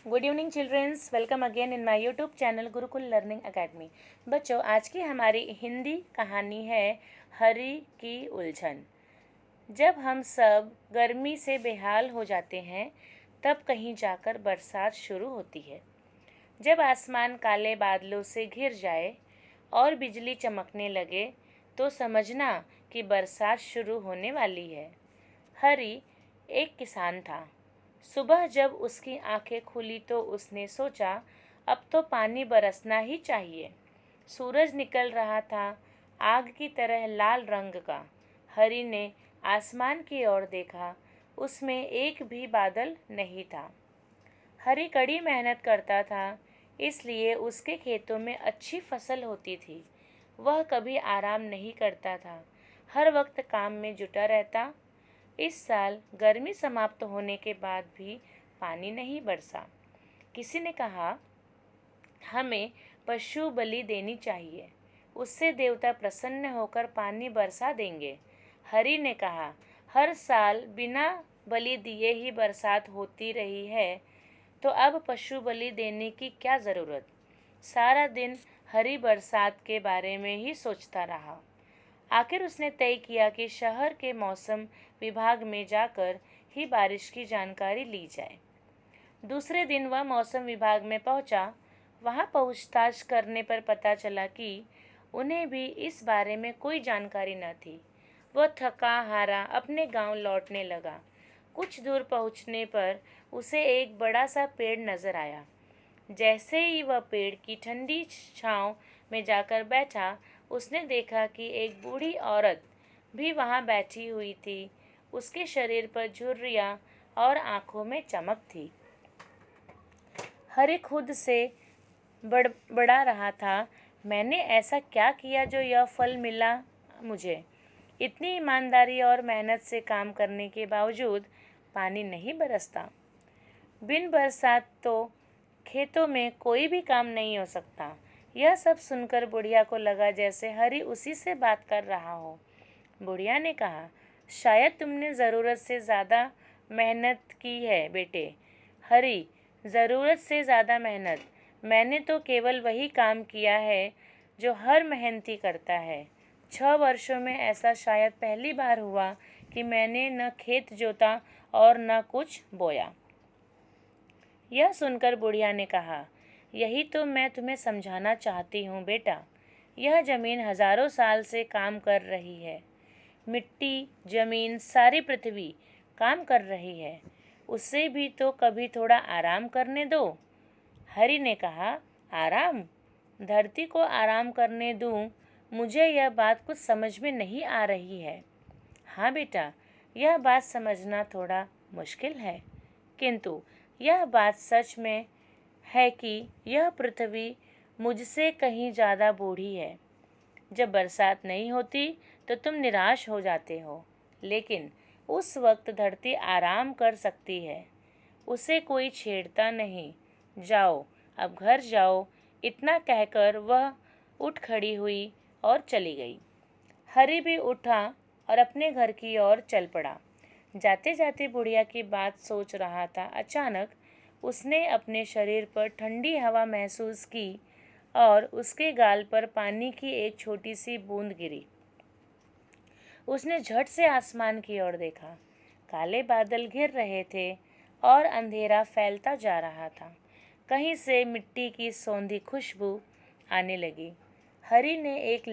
Good evening childrens, welcome again in my YouTube channel Gurukul learning academy. बच्चों, आज की हमारी हिंदी कहानी है हरी की उलझन। जब हम सब गर्मी से बेहाल हो जाते हैं तब कहीं जाकर बरसात शुरू होती है। जब आसमान काले बादलों से घिर जाए और बिजली चमकने लगे तो समझना कि बरसात शुरू होने वाली है। हरी एक किसान था। सुबह जब उसकी आंखें खुली तो उसने सोचा, अब तो पानी बरसना ही चाहिए। सूरज निकल रहा था, आग की तरह लाल रंग का। हरी ने आसमान की ओर देखा, उसमें एक भी बादल नहीं था। हरी कड़ी मेहनत करता था, इसलिए उसके खेतों में अच्छी फसल होती थी। वह कभी आराम नहीं करता था, हर वक्त काम में जुटा रहता। इस साल गर्मी समाप्त होने के बाद भी पानी नहीं बरसा। किसी ने कहा, हमें पशु बलि देनी चाहिए, उससे देवता प्रसन्न होकर पानी बरसा देंगे। हरि ने कहा, हर साल बिना बलि दिए ही बरसात होती रही है, तो अब पशु बलि देने की क्या ज़रूरत। सारा दिन हरि बरसात के बारे में ही सोचता रहा। आखिर उसने तय किया कि शहर के मौसम विभाग में जाकर ही बारिश की जानकारी ली जाए। दूसरे दिन वह मौसम विभाग में पहुंचा। वहां पूछताछ करने पर पता चला कि उन्हें भी इस बारे में कोई जानकारी न थी। वह थका हारा अपने गांव लौटने लगा। कुछ दूर पहुंचने पर उसे एक बड़ा सा पेड़ नजर आया। जैसे ही वह पेड़ की ठंडी छांव में जाकर बैठा, उसने देखा कि एक बूढ़ी औरत भी वहां बैठी हुई थी। उसके शरीर पर झुर्रियां और आंखों में चमक थी। हरि खुद से बड़बड़ा रहा था, मैंने ऐसा क्या किया जो यह फल मिला मुझे। इतनी ईमानदारी और मेहनत से काम करने के बावजूद पानी नहीं बरसता। बिन बरसात तो खेतों में कोई भी काम नहीं हो सकता। यह सब सुनकर बुढ़िया को लगा जैसे हरि उसी से बात कर रहा हो। बुढ़िया ने कहा, शायद तुमने ज़रूरत से ज़्यादा मेहनत की है बेटे। हरि, ज़रूरत से ज़्यादा मेहनत? मैंने तो केवल वही काम किया है जो हर मेहनती करता है। 6 वर्षों में ऐसा शायद पहली बार हुआ कि मैंने न खेत जोता और न कुछ बोया। यह सुनकर बुढ़िया ने कहा, यही तो मैं तुम्हें समझाना चाहती हूँ बेटा। यह जमीन हजारों साल से काम कर रही है। मिट्टी, जमीन, सारी पृथ्वी काम कर रही है। उसे भी तो कभी थोड़ा आराम करने दो। हरि ने कहा, आराम? धरती को आराम करने दूं? मुझे यह बात कुछ समझ में नहीं आ रही है। हाँ बेटा, यह बात समझना थोड़ा मुश्किल है, किंतु यह बात सच में है कि यह पृथ्वी मुझसे कहीं ज़्यादा बूढ़ी है। जब बरसात नहीं होती तो तुम निराश हो जाते हो, लेकिन उस वक्त धरती आराम कर सकती है। उसे कोई छेड़ता नहीं। जाओ, अब घर जाओ। इतना कहकर वह उठ खड़ी हुई और चली गई। हरि भी उठा और अपने घर की ओर चल पड़ा। जाते जाते बुढ़िया की बात सोच रहा था। अचानक उसने अपने शरीर पर ठंडी हवा महसूस की और उसके गाल पर पानी की एक छोटी सी बूंद गिरी। उसने झट से आसमान की ओर देखा। काले बादल घिर रहे थे और अंधेरा फैलता जा रहा था। कहीं से मिट्टी की सौंधी खुशबू आने लगी। हरि ने एक